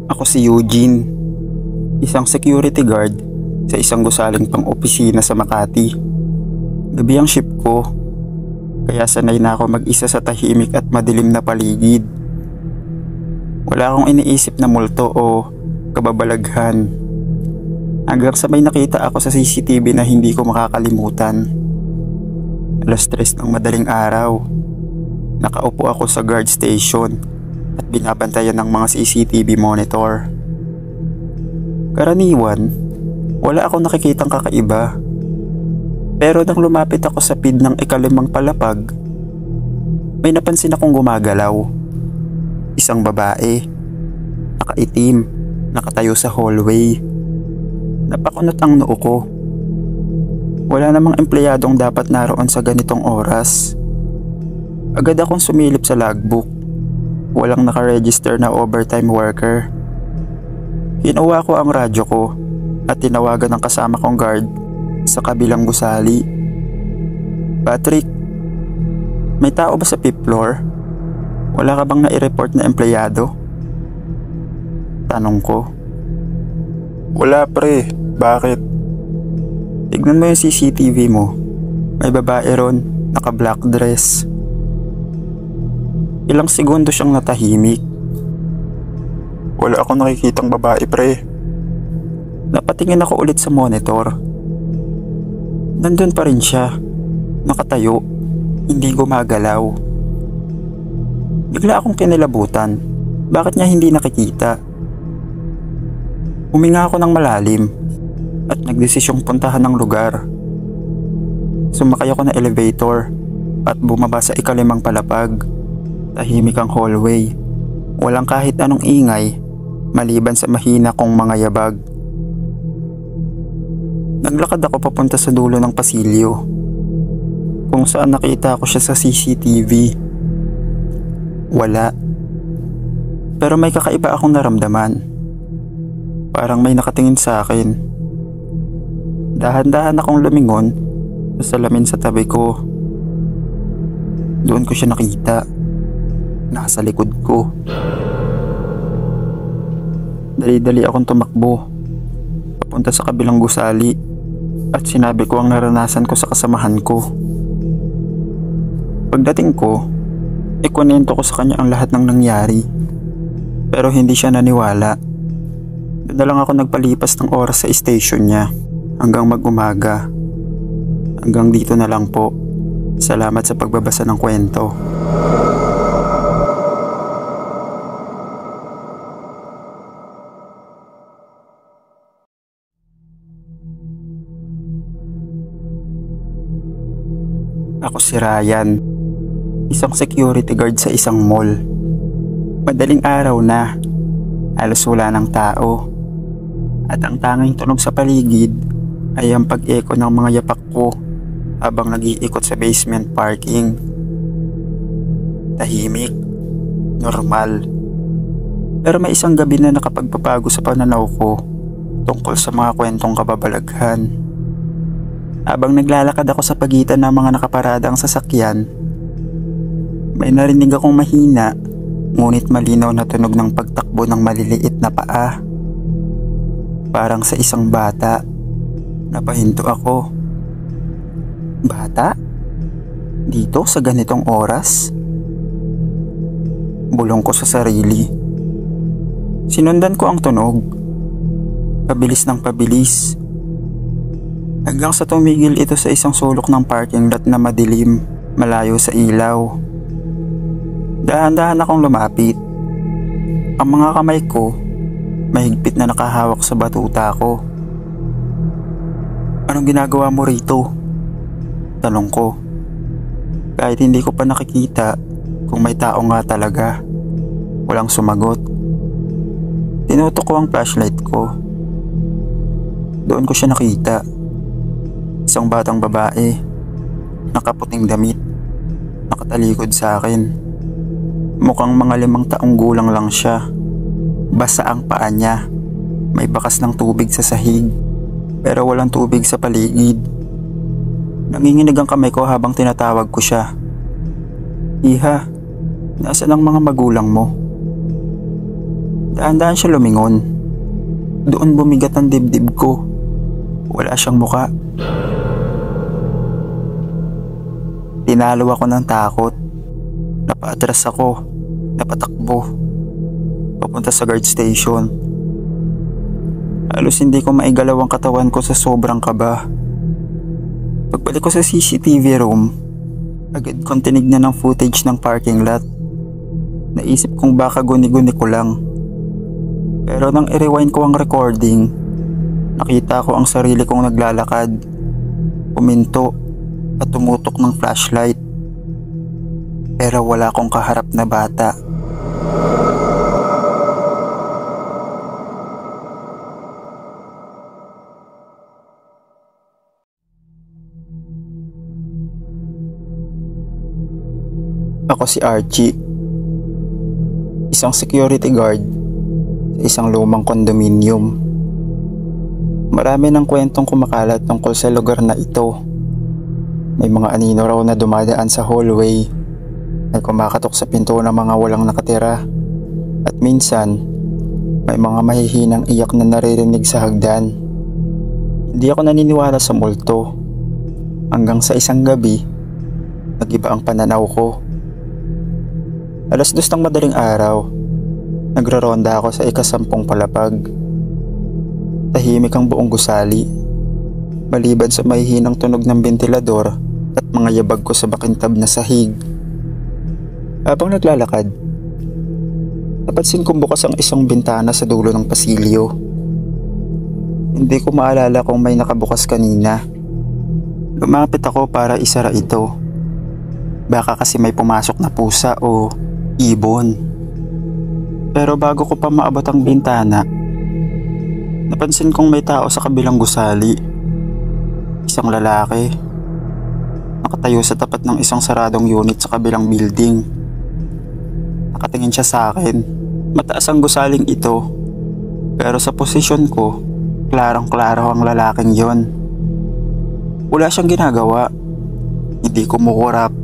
Ako si Eugene, isang security guard sa isang gusaling pang-opisina sa Makati. Gabi ang shift ko, kaya sanay na ako mag-isa sa tahimik at madilim na paligid. Wala akong iniisip na multo o kababalaghan. Hanggang sa may nakita ako sa CCTV na hindi ko makakalimutan. Alas 3 ng madaling araw. Nakaupo ako sa guard station at binabantayan ng mga CCTV monitor. Karaniwan, wala akong nakikitang kakaiba. Pero nang lumapit ako sa PID ng ika-5 palapag, may napansin akong gumagalaw. Isang babae, nakaitim, nakatayo sa hallway. Napakunot ang noo ko. Wala namang empleyadong dapat naroon sa ganitong oras. Agad akong sumilip sa logbook. Walang nakaregister na overtime worker. Kinuha ko ang radyo ko at tinawagan ng kasama kong guard sa kabilang gusali. Patrick, may tao ba sa 5th floor? Wala ka bang nai-report na empleyado? Tanong ko. Wala pre, bakit? Tignan mo yung CCTV mo. May babae ron, naka-black dress. Ilang segundo siyang natahimik. Wala akong nakikitang babae pre. Napatingin ako ulit sa monitor. Nandun pa rin siya, nakatayo, hindi gumagalaw. Bigla akong kinilabutan. Bakit niya hindi nakikita? Huminga ako ng malalim at nagdesisyong puntahan ng lugar. Sumakay ako ng elevator at bumaba sa ika-5 palapag. Tahimik ang hallway. Walang kahit anong ingay maliban sa mahina kong mga yabag. Naglakad ako papunta sa dulo ng pasilyo kung saan nakita ko siya sa CCTV. Wala. Pero may kakaiba akong naramdaman. Parang may nakatingin sa akin. Dahan-dahan akong lumingon sa salamin sa tabi ko. Doon ko siya nakita. Nasa likod ko. Dali-dali akong tumakbo papunta sa kabilang gusali at sinabi ko ang naranasan ko sa kasamahan ko. Pagdating ko, ikunento ko sa kanya ang lahat ng nangyari. Pero hindi siya naniwala. Doon na lang ako nagpalipas ng oras sa station niya hanggang mag-umaga. Hanggang dito na lang po. Salamat sa pagbabasa ng kwento. Ako si Ryan, isang security guard sa isang mall. Madaling araw na, halos wala ng tao. At ang tanging tunog sa paligid ay ang pag-echo ng mga yapak ko habang nag-iikot sa basement parking. Tahimik, normal. Pero may isang gabi na nakapagpapago sa pananaw ko tungkol sa mga kwentong kababalaghan. Habang naglalakad ako sa pagitan ng mga nakaparadang sasakyan, may narinig akong mahina ngunit malinaw na tunog ng pagtakbo ng maliliit na paa. Parang sa isang bata. Napahinto ako. Bata? Dito sa ganitong oras? Bulong ko sa sarili. Sinundan ko ang tunog. Pabilis ng pabilis. Hanggang sa tumigil ito sa isang sulok ng parking lot na madilim, malayo sa ilaw. Dahan-dahan akong lumapit. Ang mga kamay ko mahigpit na nakahawak sa batuta ko. Anong ginagawa mo rito? Tanong ko. Kahit hindi ko pa nakikita kung may tao nga talaga. Walang sumagot. Tinutok ko ang flashlight ko. Doon ko siya nakita. Isang batang babae, nakaputing damit, nakatalikod sa akin. Mukhang mga 5 taong gulang lang siya. Basa ang paa niya. May bakas ng tubig sa sahig, pero walang tubig sa paligid. Nanginginig ang kamay ko habang tinatawag ko siya. Iha, nasaan ang mga magulang mo? Daan-daan siya lumingon. Doon bumigat ang dibdib ko. Wala siyang muka. Tinalo ako ng takot. Napaatras ako. Napatakbo. Papunta sa guard station. Halos hindi ko maigalaw ang katawan ko sa sobrang kaba. Pagbalik ko sa CCTV room, agad kong tinignan ng footage ng parking lot. Naisip kong baka guni-guni ko lang. Pero nang i-rewind ko ang recording, nakita ko ang sarili kong naglalakad, puminto at tumutok ng flashlight. Pero wala akong kaharap na bata. Ako si Archie, isang security guard sa isang lumang condominium. Marami ng kwentong kumakalat tungkol sa lugar na ito. May mga anino raw na dumadaan sa hallway, ay kumakatok sa pinto ng mga walang nakatira, at minsan may mga mahihinang iyak na naririnig sa hagdan. Hindi ako naniniwala sa multo, hanggang sa isang gabi, nag-iba ang pananaw ko. Alas 2 ng madaling araw, nagraronda ako sa ika-10 palapag. Tahimik ang buong gusali, maliban sa mahihinang tunog ng bentilador at mga yabag ko sa bakintab na sahig. Habang naglalakad, napansin kong bukas ang isang bintana sa dulo ng pasilyo. Hindi ko maalala kung may nakabukas kanina. Lumapit ako para isara ito. Baka kasi may pumasok na pusa o ibon. Pero bago ko pa maabot ang bintana, napansin kong may tao sa kabilang gusali. Isang lalaki. Nakatayo sa tapat ng isang saradong unit sa kabilang building. Nakatingin siya sa akin. Mataas ang gusaling ito, pero sa posisyon ko, klarong-klaro ang lalaking yon. Wala siyang ginagawa. Hindi kumukurap,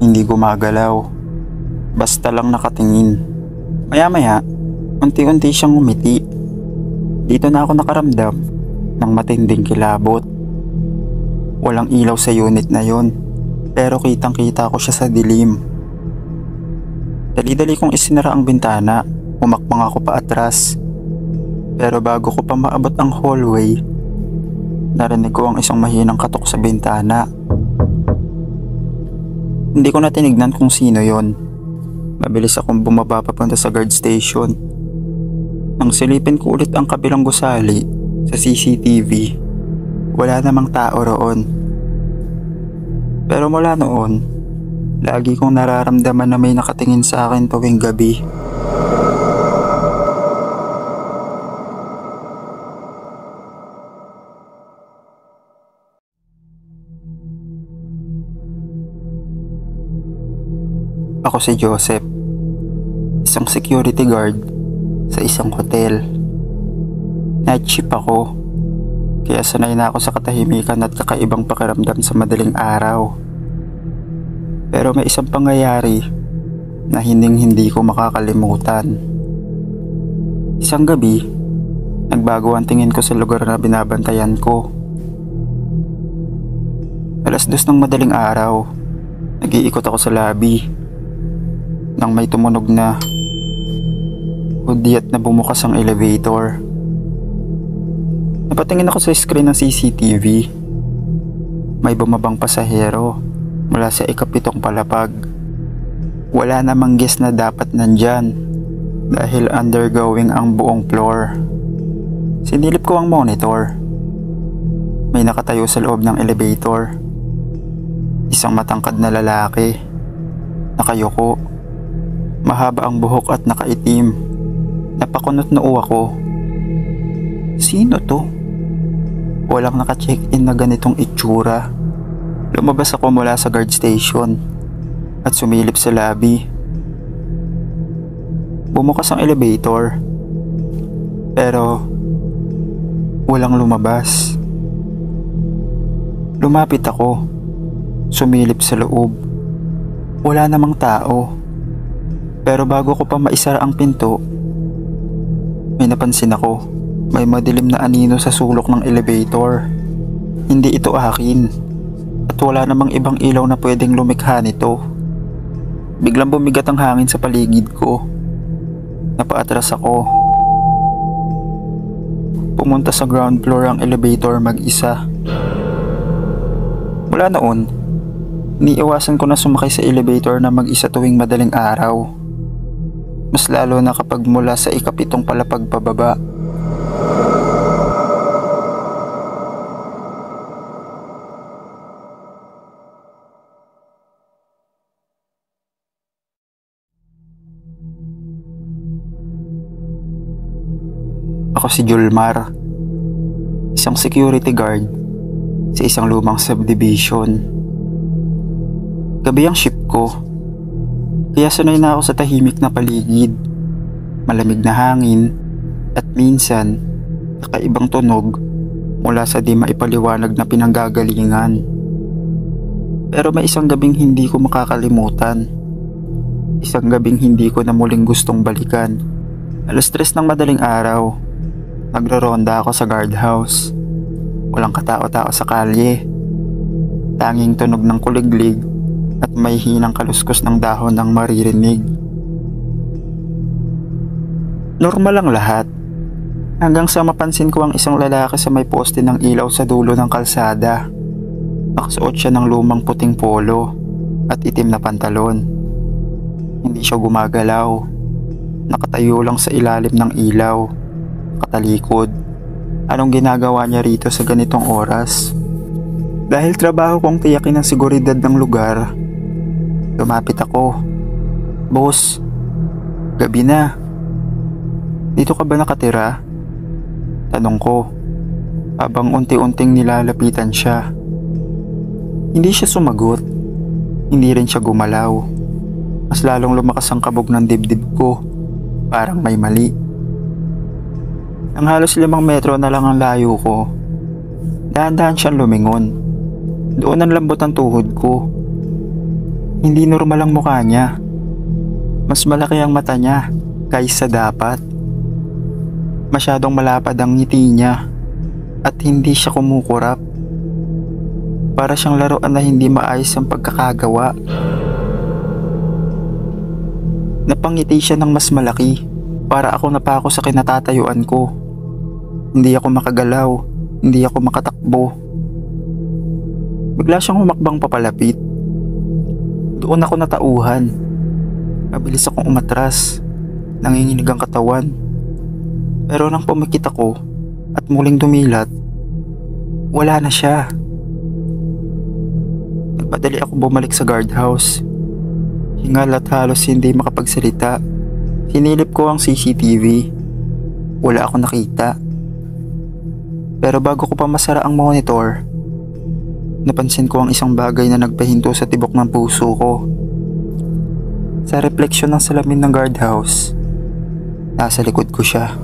hindi gumagalaw. Basta lang nakatingin. Maya-maya, unti-unti siyang umiti. Dito na ako nakaramdam ng matinding kilabot. Walang ilaw sa unit na yon, pero kitang-kita ko siya sa dilim. Dali-dali kong isinara ang bintana, umakbang ako pa atras. Pero bago ko pa maabot ang hallway, narinig ko ang isang mahinang katok sa bintana. Hindi ko na tinignan kung sino yon. Mabilis akong bumaba papunta sa guard station. Nang silipin ko ulit ang kabilang gusali sa CCTV, wala namang tao roon. Pero mula noon, lagi kong nararamdaman na may nakatingin sa akin tuwing gabi. Ako si Joseph, isang security guard sa isang hotel. Night shift ako, kaya sanay na ako sa katahimikan at kakaibang pakiramdam sa madaling araw. Pero may isang pangyayari na hindi ko makakalimutan. Isang gabi, nagbago ang tingin ko sa lugar na binabantayan ko. Alas 2 ng madaling araw, nag-iikot ako sa lobby nang may tumunog na hudyat na bumukas ang elevator. Napatingin ako sa screen ng CCTV. May bumabang pasahero mula sa ika-7 palapag. Wala namang guest na dapat nandyan dahil undergoing ang buong floor. Sinilip ko ang monitor. May nakatayo sa loob ng elevator. Isang matangkad na lalaki. Nakayuko. Mahaba ang buhok at nakaitim. Napakunot noo ako. Sino to? Walang naka-check-in na ganitong itsura. Lumabas ako mula sa guard station at sumilip sa lobby. Bumukas ang elevator, pero walang lumabas. Lumapit ako, sumilip sa loob. Wala namang tao. Pero bago ko pa maisara ang pinto, May napansin ako. May madilim na anino sa sulok ng elevator. Hindi ito akin. At wala namang ibang ilaw na pwedeng lumikha nito. Biglang bumigat ang hangin sa paligid ko. Napaatras ako. Pumunta sa ground floor ang elevator mag-isa. Mula noon, iniiwasan ko na sumakay sa elevator na mag-isa tuwing madaling araw. Mas lalo na kapag mula sa ikapitong palapag pababa. Ako si Julmar, isang security guard sa isang lumang subdivision. Gabi ang shift ko, kaya sanay na ako sa tahimik na paligid, malamig na hangin, at minsan kakaibang tunog mula sa di maipaliwanag na pinanggagalingan. Pero may isang gabing hindi ko makakalimutan. Isang gabing hindi ko na muling gustong balikan. 3:00 ng madaling araw. Nagroronda ako sa guardhouse. Walang katao-tao sa kalye. Tanging tunog ng kuliglig at may hinang kaluskos ng dahon ng maririnig. Normal lang lahat. Hanggang sa mapansin ko ang isang lalaki sa may poste ng ilaw sa dulo ng kalsada. Nakasuot siya ng lumang puting polo at itim na pantalon. Hindi siya gumagalaw. Nakatayo lang sa ilalim ng ilaw. Katalikod. Anong ginagawa niya rito sa ganitong oras? Dahil trabaho kong tiyakin ang seguridad ng lugar, lumapit ako. Boss, gabi na. Dito ka ba nakatira? Tanong ko, habang unti-unting nilalapitan siya. Hindi siya sumagot. Hindi rin siya gumalaw. Mas lalong lumakas ang kabog ng dibdib ko. Parang may mali. Ang halos 5 metro na lang ang layo ko. Dahan-dahan siyang lumingon. Doon ang lambot ang tuhod ko. Hindi normal ang mukha niya. Mas malaki ang mata niya kaysa dapat. Masyadong malapad ang ngiti niya at hindi siya kumukurap. Para siyang laruan na hindi maayos ang pagkakagawa. Napangiti siya ng mas malaki para ako napako sa kinatatayuan ko. Hindi ako makagalaw, hindi ako makatakbo. Bigla siyang humakbang papalapit. Doon ako natauhan. Mabilis akong umatras. Nanginginig ang katawan. Pero nang pumikit ako at muling dumilat, wala na siya. Nagpadali ako bumalik sa guardhouse. Hingal at halos hindi makapagsalita. Sinilip ko ang CCTV. Wala akong nakita. Pero bago ko pa masara ang monitor, napansin ko ang isang bagay na nagpahinto sa tibok ng puso ko. Sa refleksyon ng salamin ng guardhouse, nasa likod ko siya.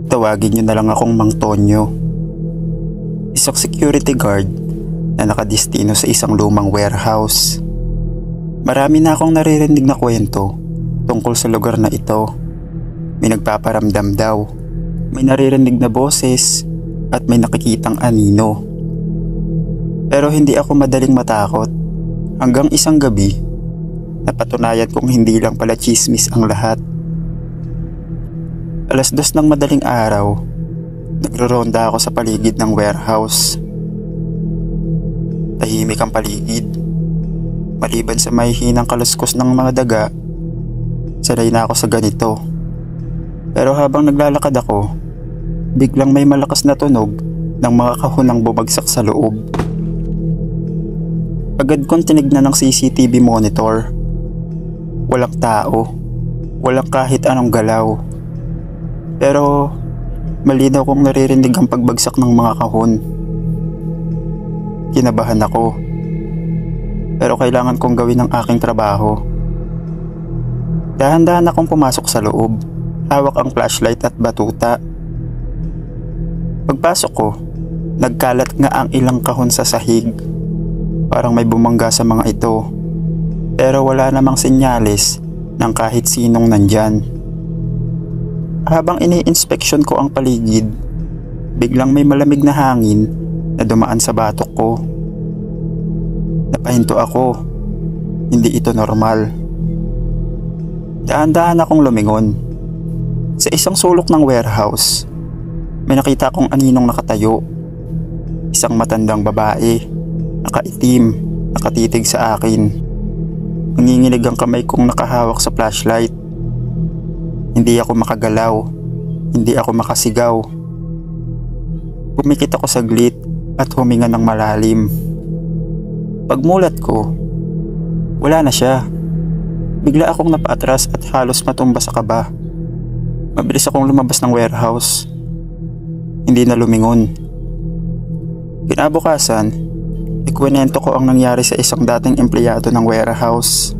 Tawagin niyo na lang akong Mang Tonyo. Isang security guard na nakadistino sa isang lumang warehouse. Marami na akong naririnig na kwento tungkol sa lugar na ito. May nagpaparamdam daw. May naririnig na boses at may nakikitang anino. Pero hindi ako madaling matakot. Hanggang isang gabi, napatunayan kong hindi lang pala chismis ang lahat. 2:00 ng madaling araw, nagroronda ako sa paligid ng warehouse. Tahimik ang paligid. Maliban sa may hinang kaluskos ng mga daga, sanay na ako sa ganito. Pero habang naglalakad ako, biglang may malakas na tunog ng mga kahunang bumagsak sa loob. Agad kong tinignan ng CCTV monitor. Walang tao, walang kahit anong galaw. Pero malinaw kong naririnig ang pagbagsak ng mga kahon. Kinabahan ako. Pero kailangan kong gawin ang aking trabaho. Dahan-dahan akong pumasok sa loob hawak ang flashlight at batuta. Pagpasok ko, nagkalat nga ang ilang kahon sa sahig. Parang may bumangga sa mga ito. Pero wala namang senyales ng kahit sinong nandyan. Habang ini-inspeksyon ko ang paligid, biglang may malamig na hangin na dumaan sa batok ko. Napahinto ako. Hindi ito normal. Dahan-dahan akong lumingon. Sa isang sulok ng warehouse, may nakita akong aninong nakatayo. Isang matandang babae, nakaitim, nakatitig sa akin. Nanginginig ang kamay kong nakahawak sa flashlight. Hindi ako makagalaw, hindi ako makasigaw. Pumikit ako saglit at huminga ng malalim. Pagmulat ko, wala na siya. Bigla akong napaatras at halos matumba sa kaba. Mabilis akong lumabas ng warehouse. Hindi na lumingon. Kinabukasan, ikwento ko ang nangyari sa isang dating empleyado ng warehouse.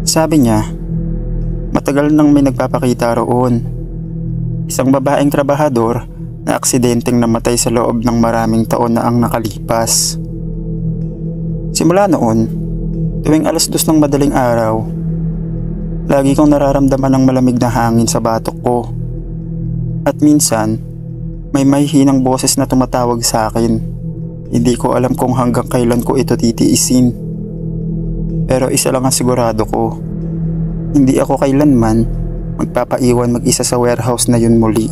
Sabi niya, matagal nang may nagpapakita roon. Isang babaeng trabahador na aksidenteng namatay sa loob ng maraming taon na ang nakalipas. Simula noon, tuwing 2:00 ng madaling araw, lagi kong nararamdaman ng malamig na hangin sa batok ko. At minsan, may mahihinang boses na tumatawag sa akin. Hindi ko alam kung hanggang kailan ko ito titiisin. Pero isa lang ang sigurado ko. Hindi ako kailanman magpapaiwan mag-isa sa warehouse na yun muli.